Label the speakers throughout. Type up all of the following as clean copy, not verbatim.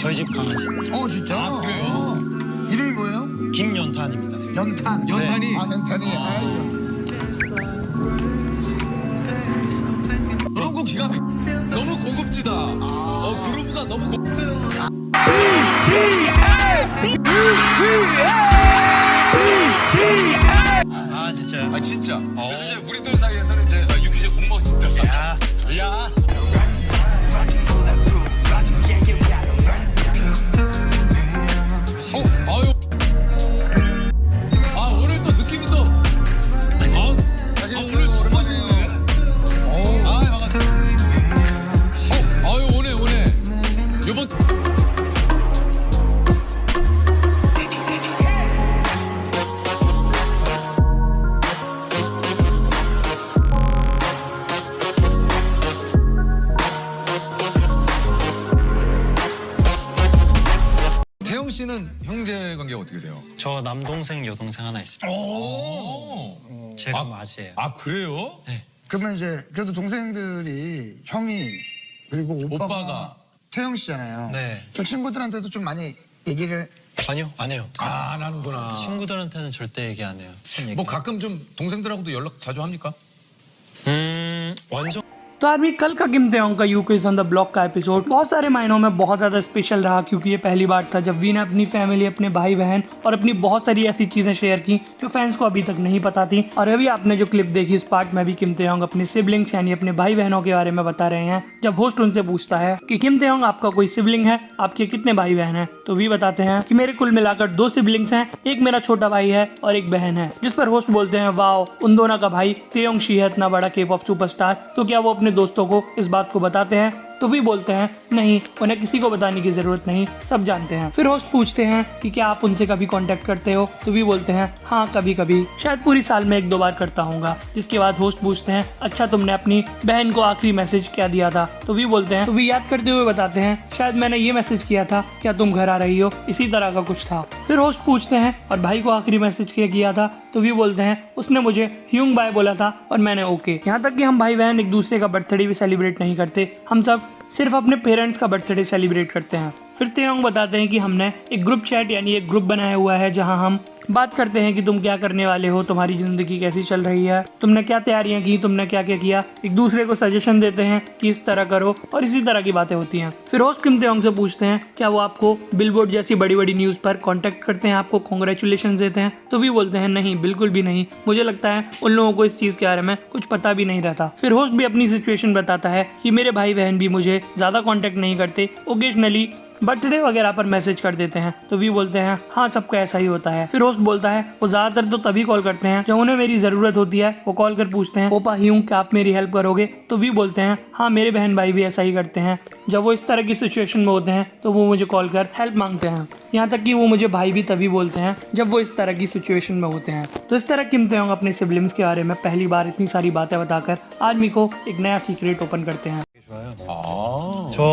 Speaker 1: 저희 집 강아지.
Speaker 2: 진짜?
Speaker 3: 아, 그래요?
Speaker 2: 이름이 뭐예요?
Speaker 1: 김연탄입니다.
Speaker 2: 연탄.
Speaker 3: 연탄이?
Speaker 2: 네. 연탄이.
Speaker 3: 그런 거 기가 막. 너무 고급지다. 그루브가 너무
Speaker 1: 아 진짜.
Speaker 3: 아 진짜. 그래서 이제 우리들 사이에서는 이제 유퀴즈 공무원입니다.
Speaker 1: 야.
Speaker 3: 야. 아유. 오늘 또 느낌이 또. 오늘 또 오랜만이네. 반갑습니다. 오네. 요번. 태영 씨는 형제 관계가 어떻게 돼요?
Speaker 1: 저 남동생 여동생 하나 있습니다. 제가 맞이에요.
Speaker 3: 아 그래요?
Speaker 1: 네.
Speaker 2: 그러면 이제 그래도 동생들이 형이 그리고 오빠가 태영 씨잖아요.
Speaker 1: 네.
Speaker 2: 저 친구들한테도 좀 많이 얘기를
Speaker 1: 아니요 안 해요.
Speaker 3: 안 하는구나.
Speaker 1: 친구들한테는 절대 얘기 안 해요.
Speaker 3: 뭐 가끔 좀 동생들하고도 연락 자주 합니까?
Speaker 1: 완전.
Speaker 4: तो आर्मी कल का किम तेयोंग का you quiz on the block का एपिसोड बहुत सारे मायनों में बहुत ज़्यादा स्पेशल रहा क्योंकि ये पहली बार था जब वी ने अपनी फैमिली, अपने भाई बहन और अपनी बहुत सारी ऐसी चीज़ें शेयर की जो फैंस को अभी तक नहीं पता थी। और अभी आपने जो क्लिप देखी इस पार्ट में भी किम तेयोंग अपने सिबलिंग्स यानी अपने भाई बहनों के बारे में बता रहे हैं। जब होस्ट उनसे पूछता है कि किम तेयोंग आपका कोई सिबलिंग है, आपके कितने भाई बहन हैं, तो वी बताते हैं कि मेरे कुल मिलाकर 2 सिबलिंग्स हैं, एक मेरा छोटा भाई है और एक बहन है। जिस पर होस्ट बोलते हैं वाओ, उन दोनों का भाई तेयोंग शी है इतना बड़ा के-पॉप सुपरस्टार, तो क्या वो अपने दोस्तों को इस बात को बताते हैं? तो भी बोलते हैं नहीं, उन्हें किसी को बताने की जरूरत नहीं, सब जानते हैं। फिर होस्ट पूछते हैं कि क्या आप उनसे कभी कांटेक्ट करते हो? तो भी बोलते हैं हाँ कभी कभी, शायद पूरी साल में 1-2 बार करता हूँगा। जिसके बाद होस्ट पूछते हैं अच्छा तुमने अपनी बहन को आखिरी मैसेज क्या दिया था? तो भी बोलते हैं, तो भी याद करते हुए बताते हैं शायद मैंने ये मैसेज किया था क्या तुम घर आ रही हो, इसी तरह का कुछ था। फिर होस्ट पूछते हैं और भाई को आखिरी मैसेज क्या किया था? तो भी बोलते हैं उसने मुझे ह्यूंग बाय बोला था और मैंने ओके। यहाँ तक कि हम भाई बहन एक दूसरे का बर्थडे भी सेलिब्रेट नहीं करते, हम सब सिर्फ अपने पेरेंट्स का बर्थडे सेलिब्रेट करते हैं। फिर तेयोंग बताते हैं कि हमने एक ग्रुप चैट यानी एक ग्रुप बनाया हुआ है जहां हम बात करते हैं कि तुम क्या करने वाले हो, तुम्हारी ज़िंदगी कैसी चल रही है, तुमने क्या तैयारियां की, तुमने क्या क्या किया, एक दूसरे को सजेशन देते हैं कि इस तरह करो और इसी तरह की बातें होती हैं। फिर होस्ट किम तेयोंग से पूछते हैं क्या वो आपको बिलबोर्ड जैसी बड़ी बड़ी न्यूज़ पर कॉन्टैक्ट करते हैं, आपको कॉन्ग्रेचुलेशन देते हैं? तो भी बोलते हैं नहीं, बिल्कुल भी नहीं, मुझे लगता है उन लोगों को इस चीज़ के बारे में कुछ पता भी नहीं रहता। फिर होस्ट भी अपनी सिचुएशन बताता है कि मेरे भाई बहन भी मुझे ज़्यादा कॉन्टैक्ट नहीं करते, ओकेजनली बर्थडे वगैरह पर मैसेज कर देते हैं। तो भी बोलते हैं हाँ सबका ऐसा ही होता है। फिर होस्ट बोलता है वो ज़्यादातर तो तभी कॉल करते हैं जब उन्हें मेरी ज़रूरत होती है, वो कॉल कर पूछते हैं ओपा ह्यूंग क्या आप मेरी हेल्प करोगे? तो भी बोलते हैं हाँ मेरे बहन भाई भी ऐसा ही करते हैं, जब वो इस तरह की सिचुएशन में होते हैं तो वो मुझे कॉल कर हेल्प मांगते हैं। यहाँ तक कि वो मुझे भाई भी तभी बोलते हैं जब वो इस तरह की सिचुएशन में होते हैं। तो इस तरह किम तेयोंग अपने सिबलिंग्स के बारे में पहली बार इतनी सारी बातें बताकर आर्मी को एक नया सीक्रेट ओपन करते हैं।
Speaker 1: 저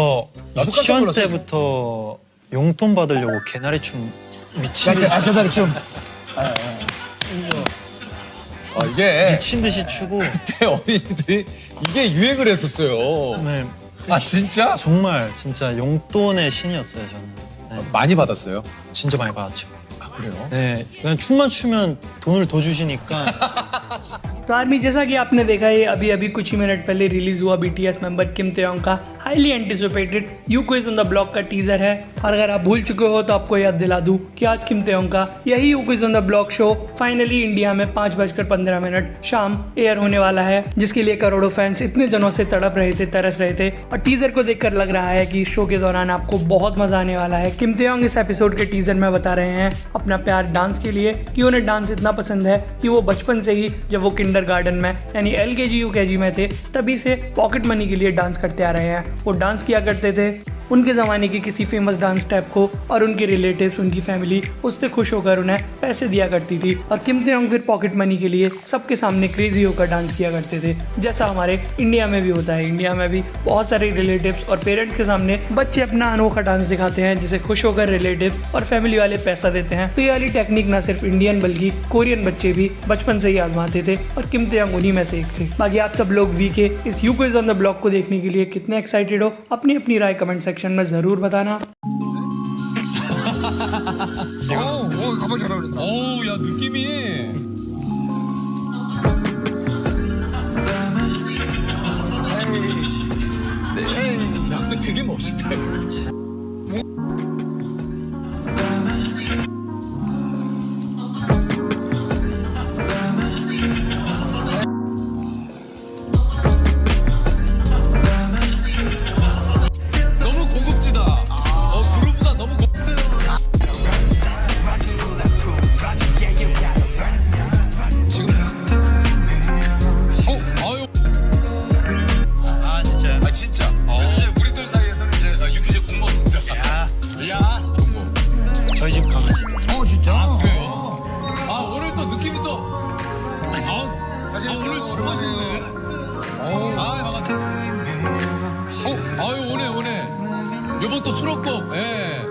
Speaker 3: 나도 깜짝
Speaker 1: 유치원
Speaker 3: 놀랐어요.
Speaker 1: 때부터 용돈 받으려고 개나리 춤 미친
Speaker 2: 겨다리 춤.
Speaker 3: 이게
Speaker 1: 미친 듯이 추고.
Speaker 3: 그때 어린이들이 이게 유행을 했었어요.
Speaker 1: 네,
Speaker 3: 아 진짜?
Speaker 1: 정말 진짜 용돈의 신이었어요 저는. 네,
Speaker 3: 많이 받았어요.
Speaker 1: 진짜 많이 받았죠.
Speaker 3: 아 그래요?
Speaker 1: 네, 그냥 춤만 추면 돈을 더 주시니까.
Speaker 4: तो आर्मी जैसा कि आपने देखा ये अभी अभी कुछ ही मिनट पहले रिलीज हुआ बीटीएस मेंबर किम तेयोंग का highly anticipated you quiz on the block का टीजर है। और अगर आप भूल चुके हो तो आपको याद दिला दूं कि आज किम तेयोंग का यही you quiz on the block show finally India में 5:15 शाम एयर होने वाला है, जिसके लिए करोड़ों फैंस इतने दिनों से तड़प रहे थे, तरस रहे थे। और टीजर को देखकर लग रहा है कि इस शो के दौरान आपको बहुत मजा आने वाला है। किम तेयोंग इस एपिसोड के टीजर में बता रहे हैं अपना प्यार डांस के लिए, कि उन्हें डांस इतना पसंद है कि वो बचपन से ही जब वो किंडरगार्टन में यानी LKG UKG में थे तभी से पॉकेट मनी के लिए डांस करते आ रहे हैं। वो डांस किया करते थे उनके ज़माने के किसी फेमस डांस स्टेप को और उनके रिलेटिव्स, उनकी फैमिली उससे खुश होकर उन्हें पैसे दिया करती थी। और किम तेयोंग फिर पॉकेट मनी के लिए सबके सामने क्रेजी होकर डांस किया करते थे, जैसा हमारे इंडिया में भी होता है। इंडिया में भी बहुत सारे रिलेटिव्स और पेरेंट्स के सामने बच्चे अपना अनोखा डांस दिखाते हैं जिसे खुश होकर रिलेटिव्स और फैमिली वाले पैसा देते हैं। तो ये वाली टेक्निक ना सिर्फ इंडियन बल्कि कोरियन बच्चे भी बचपन से ही आजमाते थे और किम तेयोंग उन्हीं में से एक थे। बाकी आप सब लोग वी के इस you quiz on the block को देखने के लिए कितने एक्साइटेड हो, अपनी अपनी राय कमेंट सेक्शन में ज़रूर बताना।
Speaker 2: 잡아줘라 그랬다.
Speaker 3: 어우, 야, 느낌이. 야, 근데 되게 멋있다. 너무 고급지다. 그루브가 너무 지금. 아유.
Speaker 1: 아 진짜.
Speaker 3: 아 진짜. 그래서 이제 우리들 사이에서는 이제 유퀴즈 공모입니다. 야. 공모.
Speaker 1: 저희 집 강아지.
Speaker 2: 진짜?
Speaker 3: 그래요? 오늘 또 느낌이 또. 오늘 들어가시네. 반갑습니다. 아유 오네. 요번 또 수록곡. 예.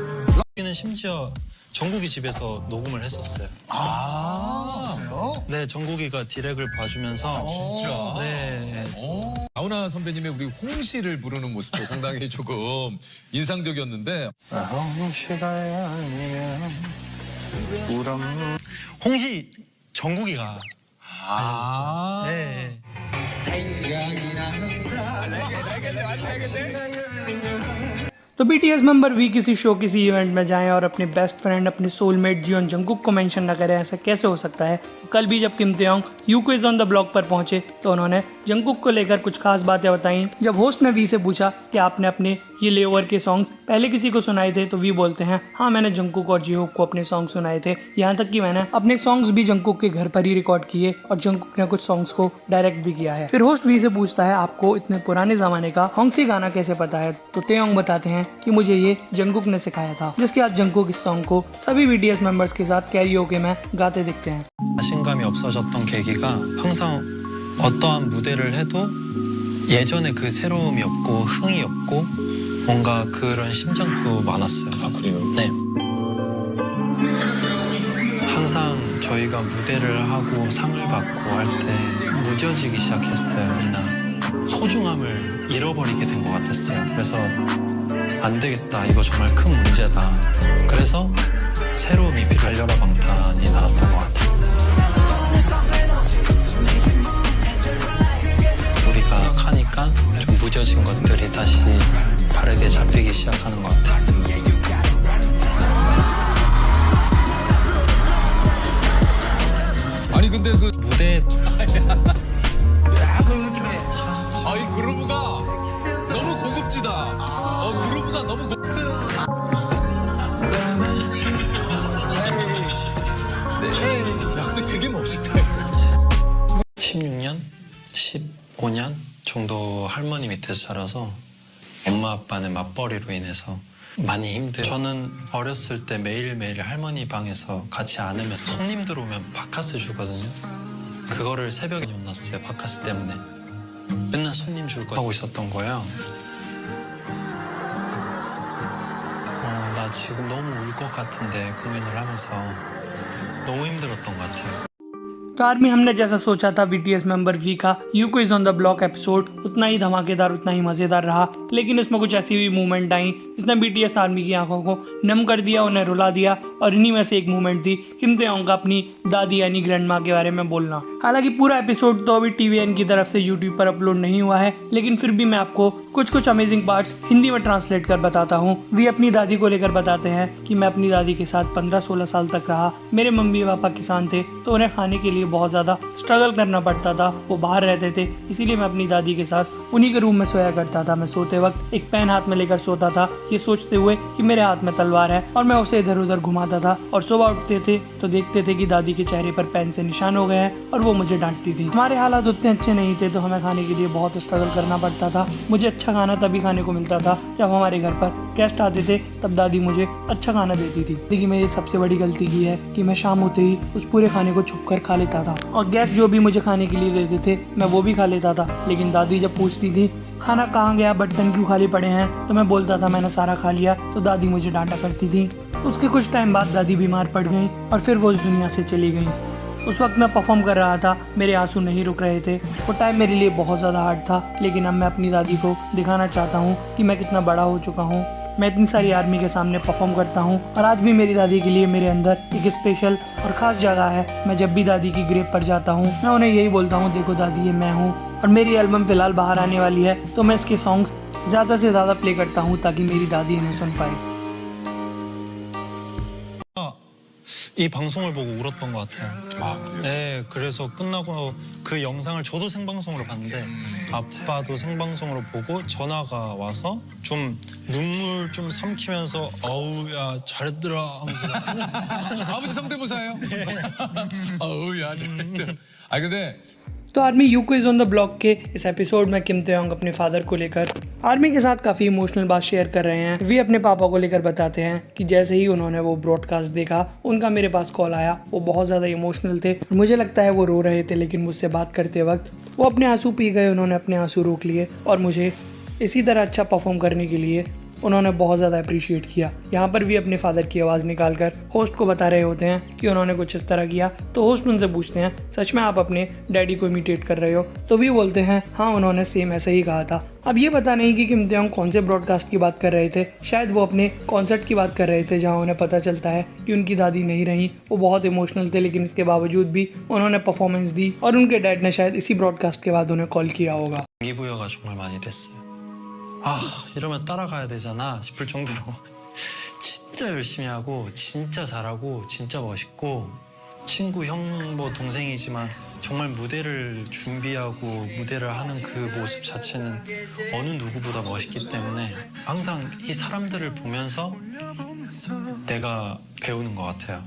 Speaker 1: 여기는 심지어 정국이 집에서 녹음을 했었어요.
Speaker 2: 그래요?
Speaker 1: 네, 정국이가 디렉을 봐주면서.
Speaker 3: 진짜.
Speaker 1: 네.
Speaker 3: 아우나 선배님의 우리 홍시를 부르는 모습도 상당히 조금 인상적이었는데.
Speaker 1: 홍시 정국이가. 네.
Speaker 4: तो BTS मेंबर भी किसी शो किसी इवेंट में जाएं और अपने बेस्ट फ्रेंड अपने सोलमेट जियोन जंगकुक को मेंशन न करें, ऐसा कैसे हो सकता है। कल भी जब किम तेयोंग UCO is on the block पर पहुंचे तो उन्होंने जंगकुक को लेकर कुछ खास बातें बताई। जब होस्ट ने वी से पूछा कि आपने अपने ये लेओवर के सॉन्ग्स पहले किसी को सुनाए थे, तो वी बोलते हैं हाँ, मैंने जंगकुक और जीहोक को अपने सॉन्ग सुनाए थे। यहाँ तक कि मैंने अपने सॉन्ग्स भी जंगकुक के घर पर ही रिकॉर्ड किए और जंगकुक ने कुछ सॉन्ग्स को डायरेक्ट भी किया है। फिर होस्ट वी से पूछता है आपको इतने पुराने जमाने का होंगसी गाना कैसे पता है, तो तेयोंग बताते हैं कि मुझे ये जंगकुक ने सिखाया था, जिसके बाद जंगकुक इस सॉन्ग को सभी BTS मेंबर्स के साथ कैरिओके में गाते दिखते हैं।
Speaker 1: 자신감이 없어졌던 계기가 항상 어떠한 무대를 해도 예전에 그 새로움이 없고 흥이 없고 뭔가 그런 심정도 많았어요.
Speaker 3: 아 그래요?
Speaker 1: 네. 항상 저희가 무대를 하고 상을 받고 할 때 무뎌지기 시작했어요. 이나 소중함을 잃어버리게 된 것 같았어요. 그래서 안 되겠다, 이거 정말 큰 문제다. 그래서 새로움이 달려라 방탄이 나왔던 것 같아요. 우리가 하니까 좀 무뎌진 것들이 다시 바르게 잡히기 시작하는 것 같아요.
Speaker 3: 아니 근데 그
Speaker 1: 무대
Speaker 3: 이 그루브가 너무 고급지다. 그루브가 너무 야 근데 되게 멋있다.
Speaker 1: 16년, 15년 정도 할머니 밑에서 자라서 엄마 아빠는 맞벌이로 인해서 많이 힘들어요. 저는 어렸을 때 매일매일 할머니 방에서 같이 안으면 손님들 오면 바카스 주거든요. 그거를 새벽에 혼났어요. 바카스 때문에. 맨날 손님 줄 거 하고 있었던 거예요. 나 지금 너무 울 것 같은데 공연을 하면서 너무 힘들었던 것 같아요.
Speaker 4: तो आर्मी हमने जैसा सोचा था BTS मेंबर वी का UCO is on the block episode उतना ही धमाकेदार उतना ही मज़ेदार रहा, लेकिन इसमें कुछ ऐसी भी मूवमेंट आई जिसने BTS आर्मी की आंखों को नम कर दिया, उन्हें रुला दिया। और इन्हीं में से एक मूवमेंट थी किम तेयोंग का अपनी दादी यानी ग्रैंड माँ के बारे में बोलना। हालांकि पूरा एपिसोड तो अभी TVN की तरफ से YouTube पर अपलोड नहीं हुआ है, लेकिन फिर भी मैं आपको कुछ अमेजिंग पार्ट्स हिंदी में ट्रांसलेट कर बताता हूँ। वी अपनी दादी को लेकर बताते हैं कि मैं अपनी दादी के साथ 15-16 साल तक रहा। मेरे मम्मी पापा किसान थे, तो उन्हें खाने के लिए बहुत ज़्यादा स्ट्रगल करना पड़ता था। वो बाहर रहते थे, इसीलिए मैं अपनी दादी के साथ उन्हीं के रूम में सोया करता था। मैं सोते वक्त एक पेन हाथ में लेकर सोता था, ये सोचते हुए कि मेरे हाथ में तलवार है, और मैं उसे इधर उधर घुमाता था। और सुबह उठते थे तो देखते थे कि दादी के चेहरे पर पेन से निशान हो गए हैं, और वो मुझे डांटती थी। हमारे हालात उतने अच्छे नहीं थे, तो हमें खाने के लिए बहुत स्ट्रगल करना पड़ता था। मुझे अच्छा खाना तभी खाने को मिलता था जब हमारे घर पर गेस्ट आते थे, तब दादी मुझे अच्छा खाना देती थी। लेकिन मेरी सबसे बड़ी गलती की है कि मैं शाम होते ही उस पूरे खाने को छुप कर खा लेता था, और गेस्ट जो भी मुझे खाने के लिए देते थे मैं वो भी खा लेता था। लेकिन दादी जब पूछती थी खाना कहाँ गया, बर्तन क्यों खाली पड़े हैं, तो मैं बोलता था मैंने सारा खा लिया, तो दादी मुझे डांटा करती थी। उसके कुछ टाइम बाद दादी बीमार पड़ गई और फिर वो इस दुनिया से चली गई। उस वक्त मैं परफॉर्म कर रहा था, मेरे आंसू नहीं रुक रहे थे। वो टाइम मेरे लिए बहुत ज़्यादा हार्ड था, लेकिन अब मैं अपनी दादी को दिखाना चाहता हूँ कि मैं कितना बड़ा हो चुका हूँ मैं इतनी सारी आर्मी के सामने परफॉर्म करता हूँ और आज भी मेरी दादी के लिए मेरे अंदर एक स्पेशल और ख़ास जगह है। मैं जब भी दादी की ग्रेव पर जाता हूँ मैं उन्हें यही बोलता हूँ, देखो दादी ये मैं हूँ। और मेरी एल्बम फ़िलहाल बाहर आने वाली है तो मैं इसके सॉन्ग्स ज़्यादा से ज़्यादा प्ले करता हूँ ताकि मेरी दादी इन्हें सुन पाए।
Speaker 1: 이 방송을 보고 울었던 것 같아요.
Speaker 3: 아, 그래요?
Speaker 1: 네, 그래서 끝나고 그 영상을 저도 생방송으로 봤는데 아빠도 생방송으로 보고 전화가 와서 좀 눈물 좀 삼키면서 어우 야 잘했더라 하면서
Speaker 3: 아버지 성대모사예요? 어우, 야, 잘했다. 아, 근데
Speaker 4: तो army UCO is on the block के इस एपिसोड में किम तेयोंग अपने फादर को लेकर आर्मी के साथ काफ़ी इमोशनल बात शेयर कर रहे हैं। वे अपने पापा को लेकर बताते हैं कि जैसे ही उन्होंने वो ब्रॉडकास्ट देखा उनका मेरे पास कॉल आया, वो बहुत ज़्यादा इमोशनल थे। मुझे लगता है वो रो रहे थे, लेकिन मुझसे बात करते वक्त वो अपने आंसू पी गए, उन्होंने अपने आंसू रोक लिए और मुझे इसी तरह अच्छा परफॉर्म करने के लिए उन्होंने बहुत ज़्यादा अप्रिशिएट किया। यहाँ पर भी अपने फादर की आवाज़ निकालकर होस्ट को बता रहे होते हैं कि उन्होंने कुछ इस तरह किया। तो होस्ट उनसे पूछते हैं, सच में आप अपने डैडी को इमिटेट कर रहे हो? तो भी बोलते हैं हाँ, उन्होंने सेम ऐसे ही कहा था। अब ये पता नहीं कि किम तेयोंग कौन से ब्रॉडकास्ट की बात कर रहे थे। शायद वो अपने कॉन्सर्ट की बात कर रहे थे जहाँ उन्हें पता चलता है कि उनकी दादी नहीं रही। वो बहुत इमोशनल थे, लेकिन इसके बावजूद भी उन्होंने परफॉर्मेंस दी और उनके डैड ने शायद इसी ब्रॉडकास्ट के बाद उन्हें कॉल किया होगा।
Speaker 1: 동기부여가 정말 많이 됐어요. 아 이러면 따라가야 되잖아 싶을 정도로 진짜 열심히 하고 진짜 잘하고 진짜 멋있고 친구 형 뭐 동생이지만 정말 무대를 준비하고 무대를 하는 그 모습 자체는 어느 누구보다 멋있기 때문에 항상 이 사람들을 보면서 내가 배우는 것 같아요.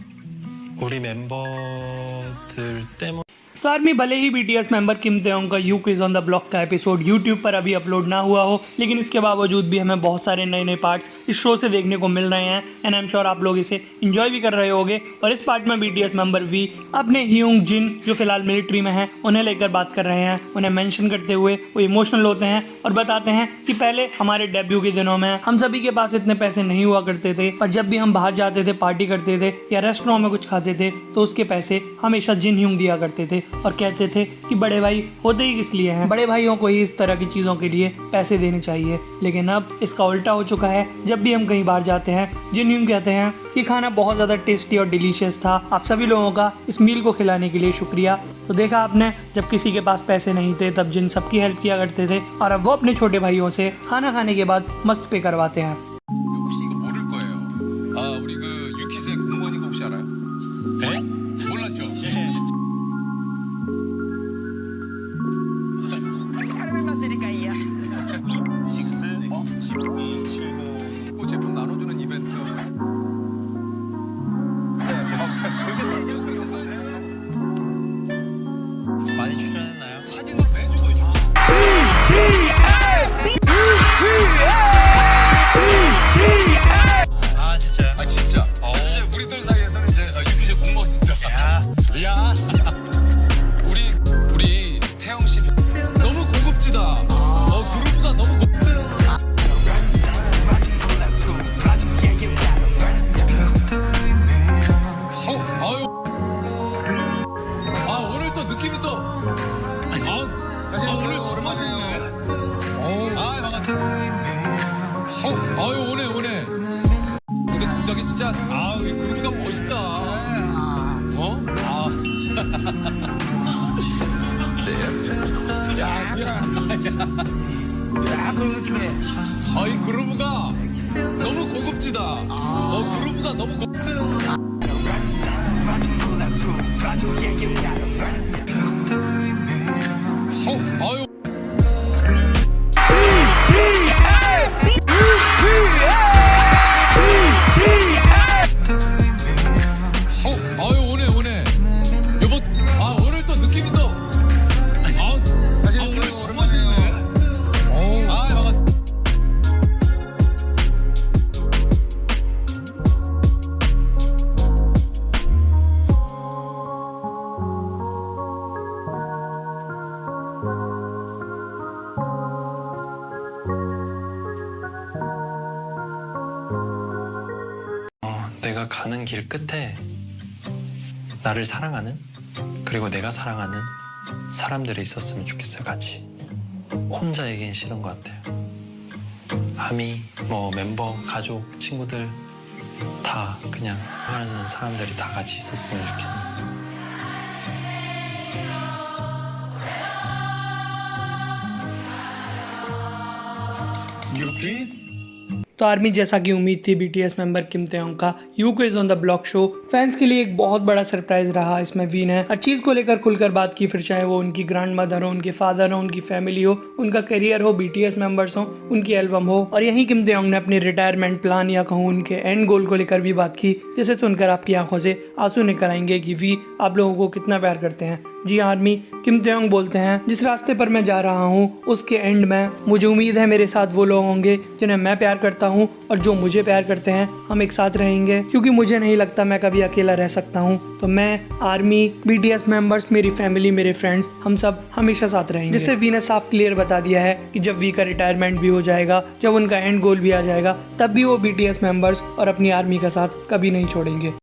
Speaker 1: 우리 멤버들 때문에
Speaker 4: तो आर्मी भले ही BTS मेंबर किम तेयोंग का UCO is on the block का एपिसोड यूट्यूब पर अभी अपलोड ना हुआ हो, लेकिन इसके बावजूद भी हमें बहुत सारे नए नए पार्ट्स इस शो से देखने को मिल रहे हैं एंड आई एम श्योर आप लोग इसे एंजॉय भी कर रहे होंगे। और इस पार्ट में BTS मेंबर वी अपने ह्यूंग जिन जो फिलहाल मिलिट्री में हैं उन्हें लेकर बात कर रहे हैं। उन्हें मेंशन करते हुए वो इमोशनल होते हैं और बताते हैं कि पहले हमारे डेब्यू के दिनों में हम सभी के पास इतने पैसे नहीं हुआ करते थे, पर जब भी हम बाहर जाते थे, पार्टी करते थे या रेस्टोरेंट में कुछ खाते थे तो उसके पैसे हमेशा जिन ह्यूंग दिया करते थे और कहते थे कि बड़े भाई होते ही किस लिए हैं, बड़े भाइयों को ही इस तरह की चीज़ों के लिए पैसे देने चाहिए। लेकिन अब इसका उल्टा हो चुका है। जब भी हम कहीं बाहर जाते हैं जिन ह्यूंग कहते हैं कि खाना बहुत ज़्यादा टेस्टी और डिलीशियस था, आप सभी लोगों का इस मील को खिलाने के लिए शुक्रिया। तो देखा आपने, जब किसी के पास पैसे नहीं थे तब जिन सबकी हेल्प किया करते थे और अब वो अपने छोटे भाइयों से खाना खाने के बाद मस्त पे करवाते हैं।
Speaker 3: 혹시 이거 모를 거예요. 아, 우리 그 유키즈의 공무원인 거 혹시 알아요? 네? 몰랐죠? 뭐 제품 나눠주는 이벤트.
Speaker 1: 많이 출연했나요?
Speaker 3: 사진은 매주 보여줘.
Speaker 1: 아 진짜요?
Speaker 3: 아, 진짜. 진짜 우리들 사이에서는 이제 유키즈 공무원이다. 야. 우리 태영 씨 너무 고급지다. 그룹보다 너무 아유. 아, 오늘 또 느낌이 또. 오늘 오랜만이네. 아, 반갑다. 아유, 오네. 근데 동작이 진짜, 이 그룹가 멋있다. 이 그루브가 너무 고급지다. 그루브가 너무 아유. 아유, 오네. 여보, 오늘 또 느낌이 또. 오늘 오랜만이네. 반갑습니다.
Speaker 1: 내가 가는 길 끝에 나를 사랑하는 그리고 내가 사랑하는 사람들이 있었으면 좋겠어요. 같이 혼자 얘기는 싫은 것 같아요. 아미 뭐 멤버, 가족, 친구들 다 그냥 하는 사람들이 다 같이 있었으면 좋겠네요.
Speaker 2: You please.
Speaker 4: तो आर्मी जैसा कि उम्मीद थी बीटीएस मेंबर किम तेयोंग का UCO is on the block show fans के लिए एक बहुत बड़ा सरप्राइज रहा। इसमें वीन है हर चीज को लेकर खुलकर बात की, फिर चाहे वो उनकी ग्रैंड मदर हो, उनके फादर हो, उनकी फैमिली हो, उनका करियर हो, बीटीएस मेंबर्स हो, उनकी एल्बम हो। और यहीं किम तेयोंग ने अपनी रिटायरमेंट प्लान या कहूँ उनके एंड गोल को लेकर भी बात की, जिसे सुनकर आपकी आंखों से आंसू निकल आएंगे कि वी आप लोगों को कितना प्यार करते हैं। जी आर्मी, किम तेयोंग बोलते हैं जिस रास्ते पर मैं जा रहा हूँ उसके एंड में मुझे उम्मीद है मेरे साथ वो लोग होंगे जिन्हें मैं प्यार करता हूँ और जो मुझे प्यार करते हैं। हम एक साथ रहेंगे क्योंकि मुझे नहीं लगता मैं कभी अकेला रह सकता हूँ। तो मैं, आर्मी, बीटीएस मेंबर्स, मेरी फैमिली, मेरे फ्रेंड्स, हम सब हमेशा साथ रहेंगे। जिससे वी ने साफ क्लियर बता दिया है कि जब वी का रिटायरमेंट भी हो जाएगा, जब उनका एंड गोल भी आ जाएगा, तब भी वो बीटीएस मेंबर्स और अपनी आर्मी का साथ कभी नहीं छोड़ेंगे।